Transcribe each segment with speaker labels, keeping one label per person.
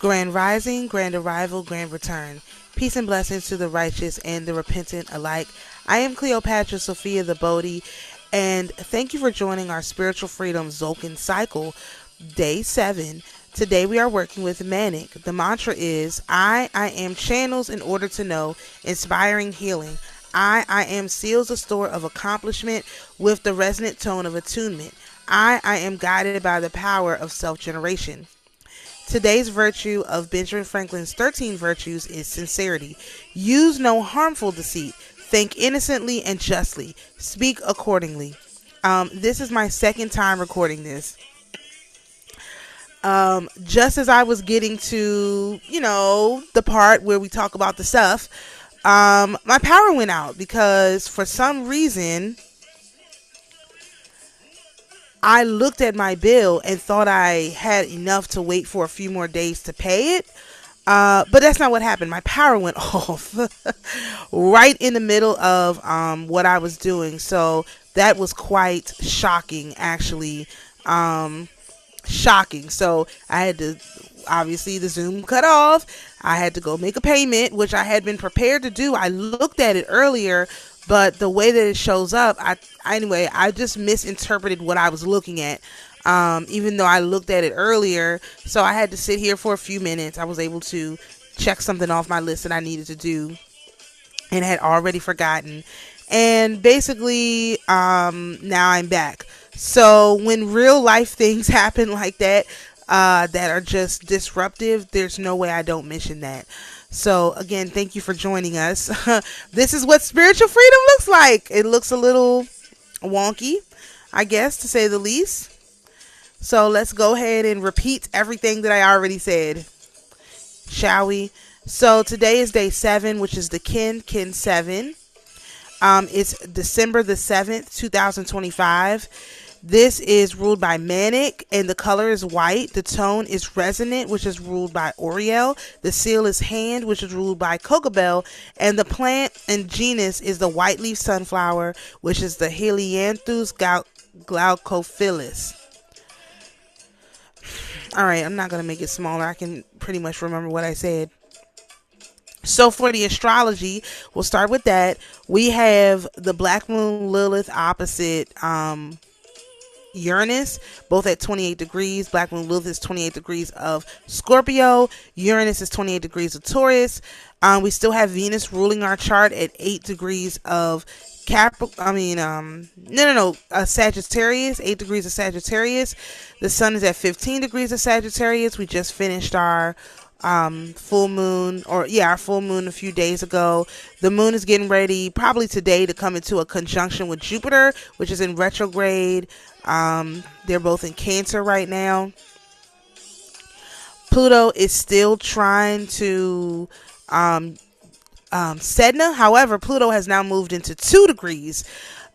Speaker 1: Grand rising, grand arrival, grand return. Peace and blessings to the righteous and the repentant alike. I am Cleopadra Sophia the Bodhi, and thank you for joining our Spiritual Freedom Zolkin Cycle, Day 7. Today we are working with Manic. The mantra is, I am channels in order to know, inspiring healing. I am seals a store of accomplishment with the resonant tone of attunement. I am guided by the power of self-generation. Today's virtue of Benjamin Franklin's 13 virtues is sincerity. Use no harmful deceit. Think innocently and justly. Speak accordingly. This is my second time recording this. Just as I was getting to, the part where we talk about the stuff, my power went out because for some reason I looked at my bill and thought I had enough to wait for a few more days to pay it. But that's not what happened. My power went off right in the middle of what I was doing. So that was quite shocking, actually. Shocking. So I had to, obviously the Zoom cut off. I had to go make a payment, which I had been prepared to do. I looked at it earlier, but the way that it shows up, I just misinterpreted what I was looking at, even though I looked at it earlier. So I had to sit here for a few minutes. I was able to check something off my list that I needed to do and had already forgotten. And basically, now I'm back. So when real life things happen like that, that are just disruptive, there's no way I don't mention that. So again, thank you for joining us. This is what spiritual freedom looks like. It looks a little wonky, I guess, to say the least. So let's go ahead and repeat everything that I already said, shall we? So today is day 7, which is the Kin 7. It's December the 7th, 2025. This is ruled by Manic, and the color is white. The tone is resonant, which is ruled by Oriel. The seal is Hand, which is ruled by Cocobel. And the plant and genus is the white leaf sunflower, which is the Helianthus glaucophilus. Alright, I'm not going to make it smaller. I can pretty much remember what I said. So for the astrology, we'll start with that. We have the Black Moon Lilith opposite Uranus, both at 28 degrees. Black Moon Lilith is 28 degrees of Scorpio. Uranus is 28 degrees of Taurus. We still have Venus ruling our chart at 8 degrees of Sagittarius, 8 degrees of Sagittarius. The sun is at 15 degrees of Sagittarius. We just finished our full moon, our full moon a few days ago. The moon is getting ready probably today to come into a conjunction with Jupiter, which is in retrograde. They're both in Cancer right now. Pluto is still trying to Sedna. However, Pluto has now moved into 2 degrees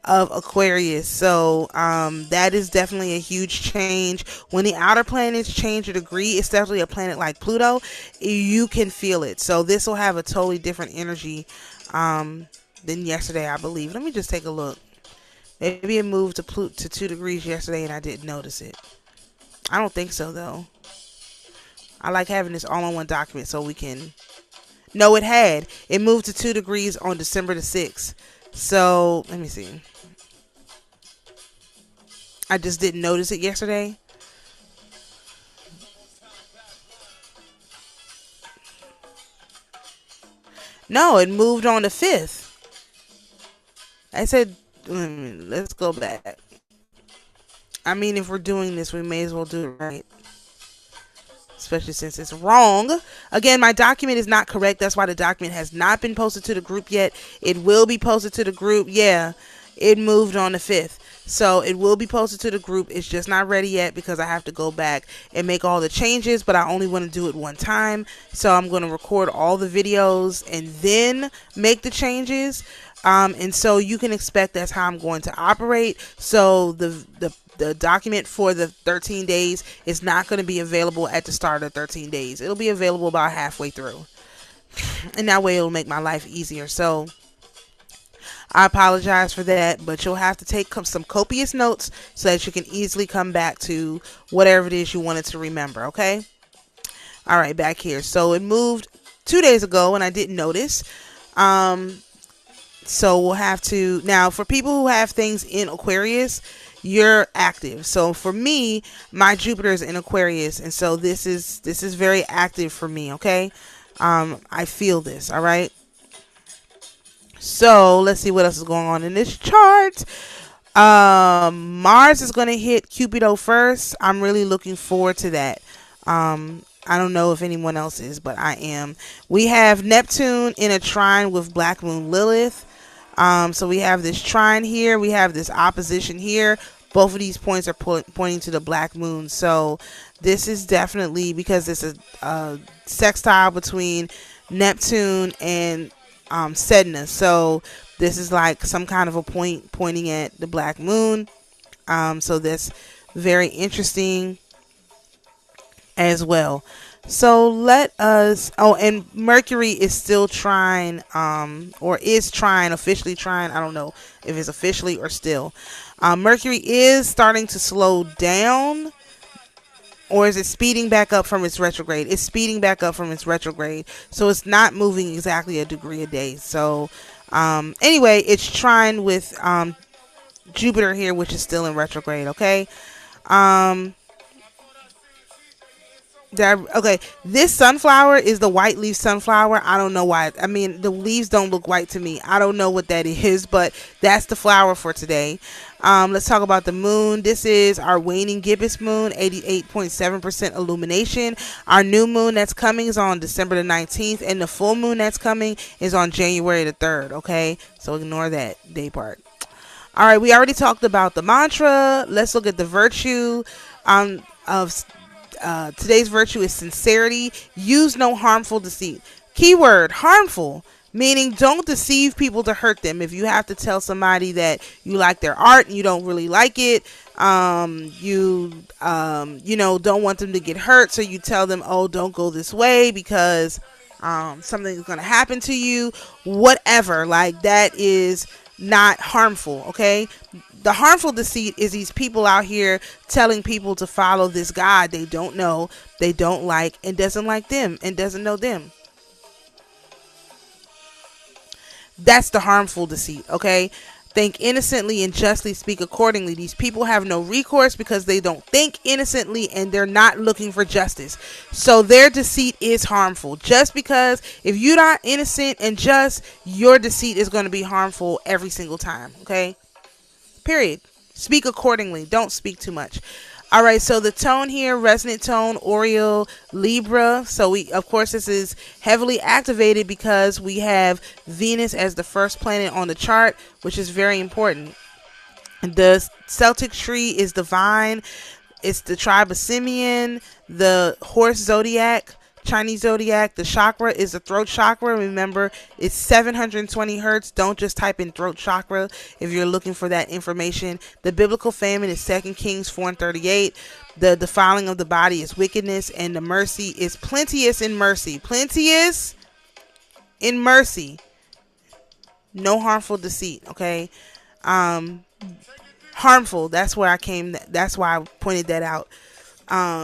Speaker 1: of Aquarius. So that is definitely a huge change. When the outer planets change a degree, especially a planet like Pluto, you can feel it. So this will have a totally different energy than yesterday, I believe. Let me just take a look. Maybe it moved to 2 degrees yesterday and I didn't notice it. I don't think so, though. I like having this all on one document so we can... No, it had. It moved to 2 degrees on December the 6th. So, let me see. I just didn't notice it yesterday. No, it moved on the 5th. I said... Let's go back. I mean, if we're doing this, we may as well do it right. Especially since it's wrong. Again, my document is not correct. That's why the document has not been posted to the group yet. It will be posted to the group. Yeah, it moved on the 5th. So it will be posted to the group. It's just not ready yet because I have to go back and make all the changes. But I only want to do it one time. So I'm going to record all the videos and then make the changes. And so you can expect that's how I'm going to operate. So the document for the 13 days is not going to be available at the start of the 13 days. It'll be available about halfway through. And that way it'll make my life easier. So I apologize for that, but you'll have to take some copious notes so that you can easily come back to whatever it is you wanted to remember, okay? All right, back here. So it moved 2 days ago and I didn't notice. So we'll have to, now for people who have things in Aquarius, you're active. So for me, my Jupiter is in Aquarius, and so this is very active for me, okay? I feel this, all right? So let's see what else is going on in this chart. Mars is going to hit Cupido first. I'm really looking forward to that. I don't know if anyone else is, but I am. We have Neptune in a trine with Black Moon Lilith. So we have this trine here. We have this opposition here. Both of these points are pointing to the Black Moon. So this is definitely, because it's a sextile between Neptune and Sedna. So this is like some kind of a point pointing at the Black Moon. So that's very interesting as well. So let us, oh, and Mercury is still trine, or is trine, officially trine. I don't know if it's officially or still. Mercury is starting to slow down, or is it speeding back up from its retrograde? It's speeding back up from its retrograde. So it's not moving exactly a degree a day. So anyway, it's trine with Jupiter here, which is still in retrograde, okay? Okay, this sunflower is the white leaf sunflower. I don't know why. I mean, the leaves don't look white to me. I don't know what that is, but that's the flower for today. Let's talk about the moon. This is our waning gibbous moon, 88.7% illumination. Our new moon that's coming is on December the 19th, and the full moon that's coming is on January the 3rd, okay? So ignore that day part. All right, we already talked about the mantra. Let's look at the virtue of today's virtue is sincerity. Use no harmful deceit. Keyword, harmful, meaning don't deceive people to hurt them. If you have to tell somebody that you like their art and you don't really like it, you don't want them to get hurt, so you tell them, oh, don't go this way because something's going to happen to you, whatever. Like, that is not harmful, okay? The harmful deceit is these people out here telling people to follow this God they don't know, they don't like, and doesn't like them, and doesn't know them. That's the harmful deceit, okay? Think innocently and justly, speak accordingly. These people have no recourse because they don't think innocently and they're not looking for justice. So their deceit is harmful. Just because if you're not innocent and just, your deceit is going to be harmful every single time, okay? Period. Speak accordingly. Don't speak too much. All right, so the tone here, resonant tone, Oriole, Libra. So we, of course, this is heavily activated because we have Venus as the first planet on the chart, which is very important. The Celtic tree is divine. It's the tribe of Simeon, the horse zodiac, Chinese zodiac. The chakra is the throat chakra. Remember, it's 720 hertz. Don't just type in throat chakra if you're looking for that information. The biblical famine is 2 Kings 4:38. The defiling of the body is wickedness, and the mercy is plenteous in mercy. Plenteous in mercy. No harmful deceit, okay? Harmful, that's where I came. That's why I pointed that out.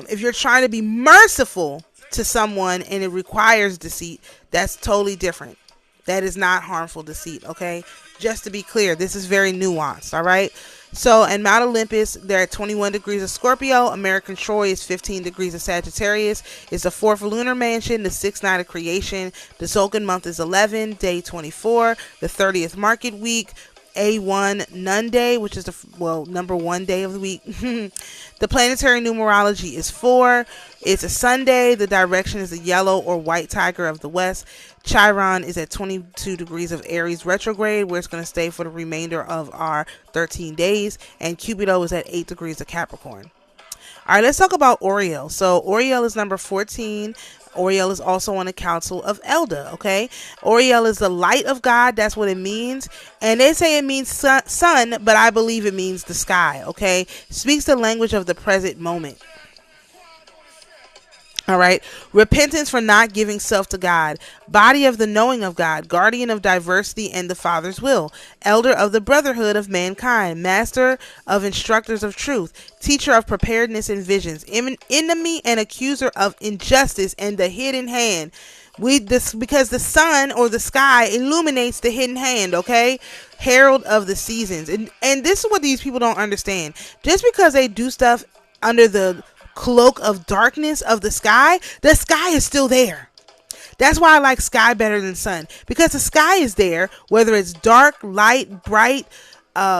Speaker 1: If you're trying to be merciful to someone and it requires deceit, that's totally different. That is not harmful deceit, okay? Just to be clear, this is very nuanced, all right? So, in Mount Olympus, they're at 21 degrees of Scorpio. American Troy is 15 degrees of Sagittarius. It's the 4th lunar mansion, the 6th night of creation. The Tzolk'in month is 11, day 24, the 30th market week. A1 Nun Day, which is the number 1 day of the week. The planetary numerology is 4. It's a Sunday. The direction is the yellow or white tiger of the west. Chiron is at 22 degrees of Aries retrograde, where it's going to stay for the remainder of our 13 days. And Cupido is at 8 degrees of Capricorn. All right, let's talk about Oriole. So Oriole is number 14. Oriole is also on the Council of Elda, okay? Oriole is the light of God. That's what it means. And they say it means sun, but I believe it means the sky, okay? Speaks the language of the present moment. All right. Repentance for not giving self to God. Body of the knowing of God. Guardian of diversity and the Father's will. Elder of the brotherhood of mankind. Master of instructors of truth. Teacher of preparedness and visions. Enemy and accuser of injustice and the hidden hand. Because the sun or the sky illuminates the hidden hand, okay? Herald of the seasons. And this is what these people don't understand. Just because they do stuff under the cloak of darkness of the sky is still there. That's why I like sky better than sun, because the sky is there, whether it's dark, light, bright,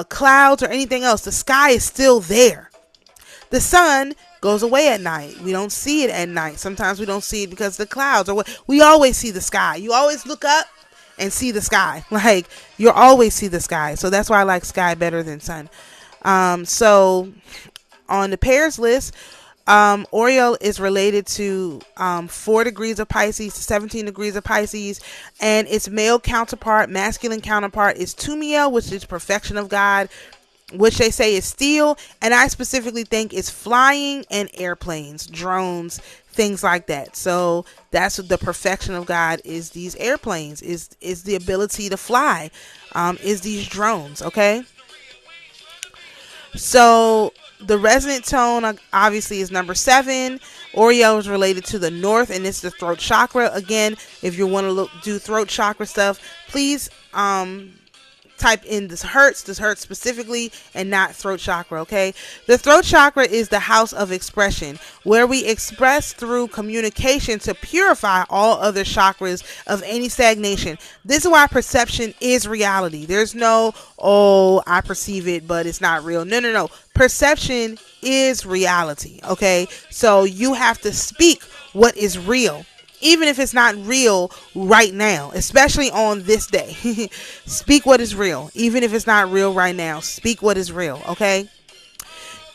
Speaker 1: clouds, or anything else. The sky is still there. The sun goes away at night. We don't see it at night. Sometimes we don't see it because of the clouds, or what. We always see the sky. You always look up and see the sky. Like, you'll always see the sky. So that's why I like sky better than sun. So on the pairs list, Oriole is related to 4 degrees of Pisces to 17 degrees of Pisces, and its male counterpart, masculine counterpart, is Tumiel, which is perfection of God, which they say is steel, and I specifically think it's flying and airplanes, drones, things like that. So that's what the perfection of God is. These airplanes is the ability to fly, is these drones. Okay, so the resonant tone obviously is number 7. Oriole is related to the north, and it's the throat chakra. Again, if you want to do throat chakra stuff, please type in this hurts specifically, and not throat chakra. Okay, the throat chakra is the house of expression, where we express through communication to purify all other chakras of any stagnation. This is why perception is reality. There's no, oh, I perceive it but it's not real. No. Perception is reality. Okay, so you have to speak what is real, even if it's not real right now, especially on this day. Speak what is real. Even if it's not real right now, speak what is real, okay?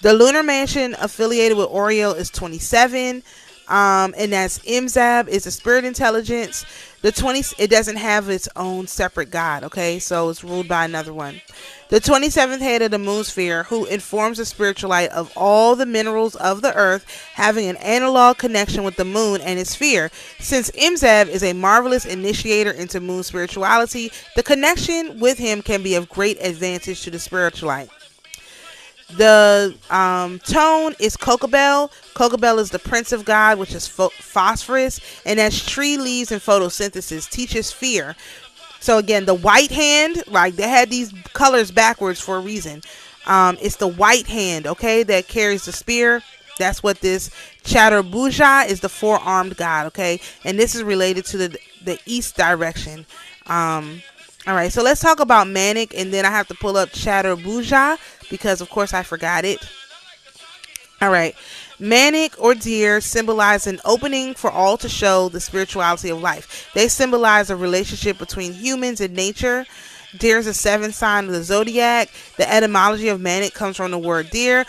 Speaker 1: The lunar mansion affiliated with Oriole is 27, and that's Imzab, is a spirit intelligence. It doesn't have its own separate god, okay? So it's ruled by another one. The 27th head of the moon sphere, who informs the spiritualite of all the minerals of the earth, having an analog connection with the moon and its sphere. Since Imzab is a marvelous initiator into moon spirituality, the connection with him can be of great advantage to the spiritualite. The tone is Kokobel. Kokobel is the prince of God, which is phosphorus, and that's tree leaves and photosynthesis. Teaches fear. So again, the white hand, like they had these colors backwards for a reason. It's the white hand, okay, that carries the spear. That's what this Chaturbuja is, the 4-armed god, okay, and this is related to the east direction. All right, so let's talk about Manic, and then I have to pull up Chaturbuja because, of course, I forgot it. All right. Manic or deer symbolize an opening for all to show the spirituality of life. They symbolize a relationship between humans and nature. Deer is a 7th sign of the zodiac. The etymology of manic comes from the word deer.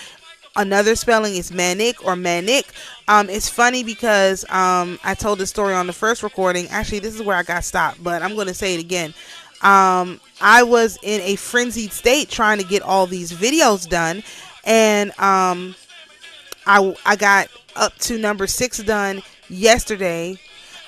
Speaker 1: Another spelling is manic or manic. It's funny because I told this story on the first recording. Actually, this is where I got stopped, but I'm going to say it again. I was in a frenzied state trying to get all these videos done, and I got up to number 6 done yesterday,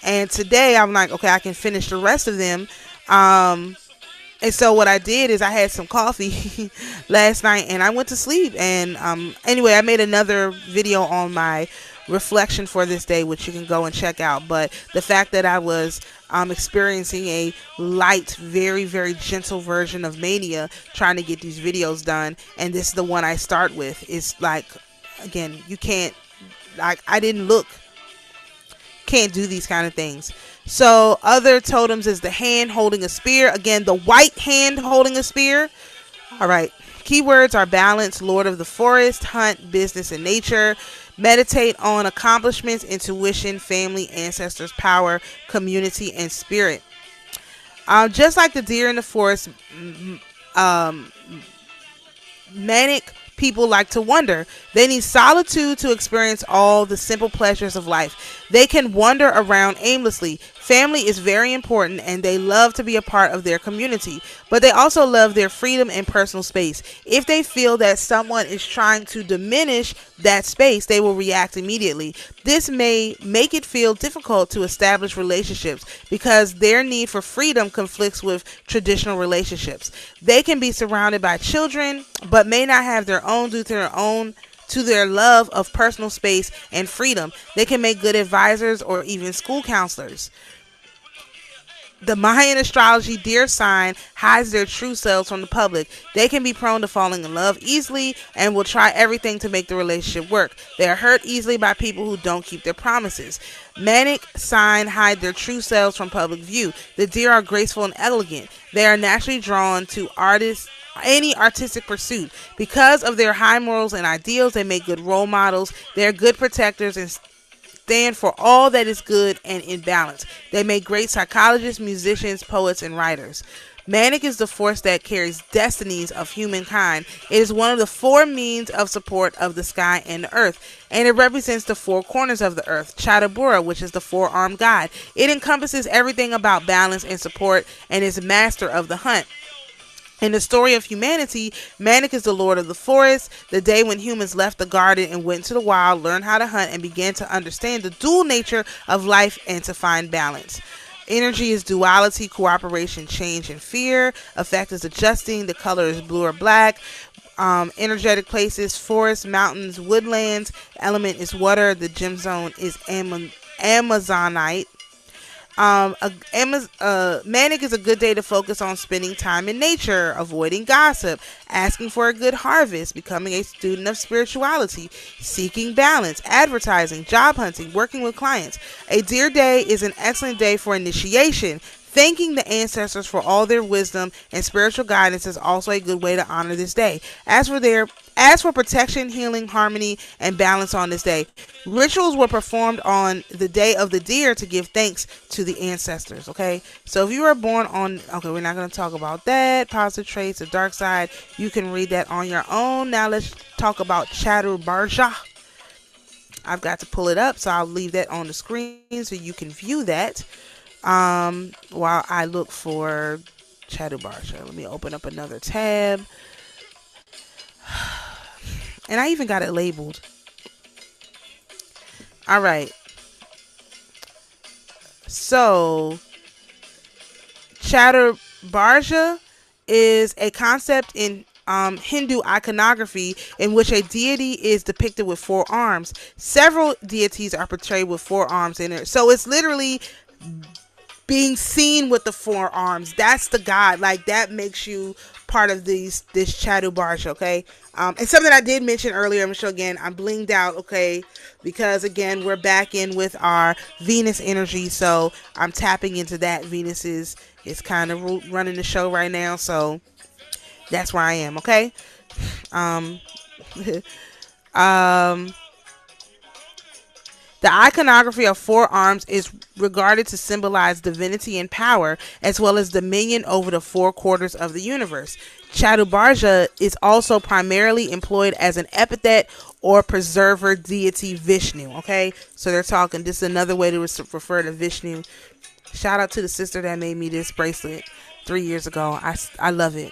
Speaker 1: and today I'm like, okay, I can finish the rest of them. And so what I did is I had some coffee last night and I went to sleep. And anyway, I made another video on my reflection for this day, which you can go and check out. But the fact that I was experiencing a light, very, very gentle version of mania, trying to get these videos done, and this is the one I start with, is like, again, you can't, like, I didn't look, can't do these kind of things. So other totems is the hand holding a spear. Again, the white hand holding a spear. All right. Keywords are balance, lord of the forest, hunt, business, and nature. Meditate on accomplishments, intuition, family, ancestors, power, community, and spirit. Just like the deer in the forest, manic people like to wander. They need solitude to experience all the simple pleasures of life. They can wander around aimlessly, Family is very important, and they love to be a part of their community, but they also love their freedom and personal space. If they feel that someone is trying to diminish that space, they will react immediately. This may make it feel difficult to establish relationships because their need for freedom conflicts with traditional relationships. They can be surrounded by children, but may not have their own due to their love of personal space and freedom. They can make good advisors or even school counselors. The Mayan astrology deer sign hides their true selves from the public. They can be prone to falling in love easily and will try everything to make the relationship work. They are hurt easily by people who don't keep their promises. Manic sign hide their true selves from public view. The deer are graceful and elegant. They are naturally drawn to any artistic pursuit. Because of their high morals and ideals, they make good role models. They are good protectors and stand for all that is good and in balance. They make great psychologists, musicians, poets, and writers. Manic is the force that carries destinies of humankind. It is one of the four means of support of the sky and the earth, and it represents the four corners of the earth. Chaturabura, which is the four-armed god. It encompasses everything about balance and support and is master of the hunt. In the story of humanity, Manic is the lord of the forest. The day when humans left the garden and went to the wild, learned how to hunt, and began to understand the dual nature of life and to find balance. Energy is duality, cooperation, change, and fear. Effect is adjusting. The color is blue or black. Energetic places, forests, mountains, woodlands. Element is water. The gem zone is Amazonite. Manic is a good day to focus on spending time in nature, avoiding gossip, asking for a good harvest, becoming a student of spirituality, seeking balance, advertising, job hunting, working with clients. A deer day is an excellent day for initiation. Thanking the ancestors for all their wisdom and spiritual guidance is also a good way to honor this day. As for protection, healing, harmony, and balance on this day, rituals were performed on the day of the deer to give thanks to the ancestors. Okay, so if you were born on, we're not going to talk about that. Positive traits, the dark side. You can read that on your own. Now let's talk about Chaturbarja. I've got to pull it up, so I'll leave that on the screen so you can view that. While I look for Chaturbarja. Let me open up another tab. And I even got it labeled. All right. So, Chaturbarja is a concept in Hindu iconography in which a deity is depicted with four arms. Several deities are portrayed with four arms in it. So it's literally being seen with the four arms. That's the god. Like, that makes you part of this Chaturbarja, okay? And something I did mention earlier, Michelle, again, I'm blinged out, okay? Because, again, we're back in with our Venus energy, so I'm tapping into that. Venus is kind of running the show right now, so that's where I am, okay? The iconography of four arms is regarded to symbolize divinity and power, as well as dominion over the four quarters of the universe. Chaturbarja is also primarily employed as an epithet or preserver deity Vishnu. Okay, so they're talking. This is another way to refer to Vishnu. Shout out to the sister that made me this bracelet 3 years ago. I love it.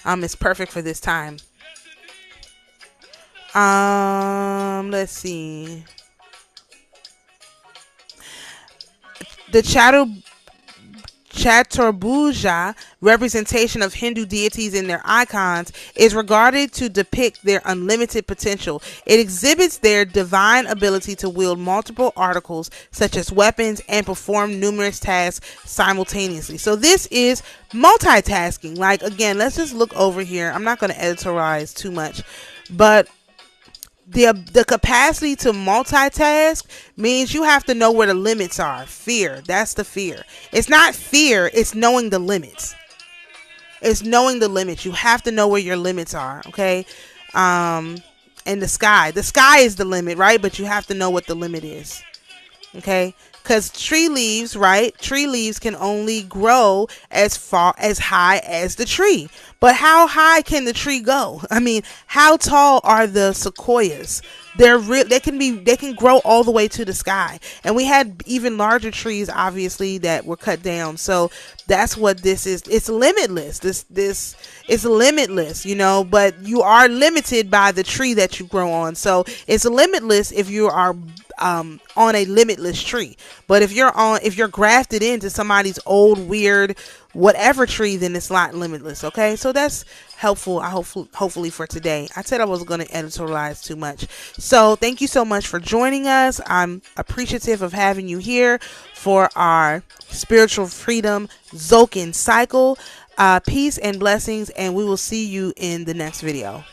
Speaker 1: It's perfect for this time. Let's see. The Chaturbarja representation of Hindu deities in their icons is regarded to depict their unlimited potential. It exhibits their divine ability to wield multiple articles such as weapons and perform numerous tasks simultaneously. So this is multitasking. Like, again, let's just look over here. I'm not going to editorialize too much, but the capacity to multitask means you have to know where the limits are. Fear. That's the fear. It's not fear. It's knowing the limits. It's knowing the limits. You have to know where your limits are. Okay. And the sky. The sky is the limit, right? But you have to know what the limit is. Okay, because tree leaves, right? Tree leaves can only grow as high as the tree. But how high can the tree go? I mean, how tall are the sequoias? They can grow all the way to the sky. And we had even larger trees, obviously, that were cut down. So that's what this is. It's limitless. This is limitless, you know, but you are limited by the tree that you grow on. So it's limitless if you are on a limitless tree. But if you're grafted into somebody's old weird whatever tree, then it's not limitless. Okay, so that's helpful. Hopefully for today. I said I wasn't going to editorialize too much. So thank you so much for joining us. I'm appreciative of having you here for our spiritual freedom Zokin cycle. Peace and blessings, and we will see you in the next video.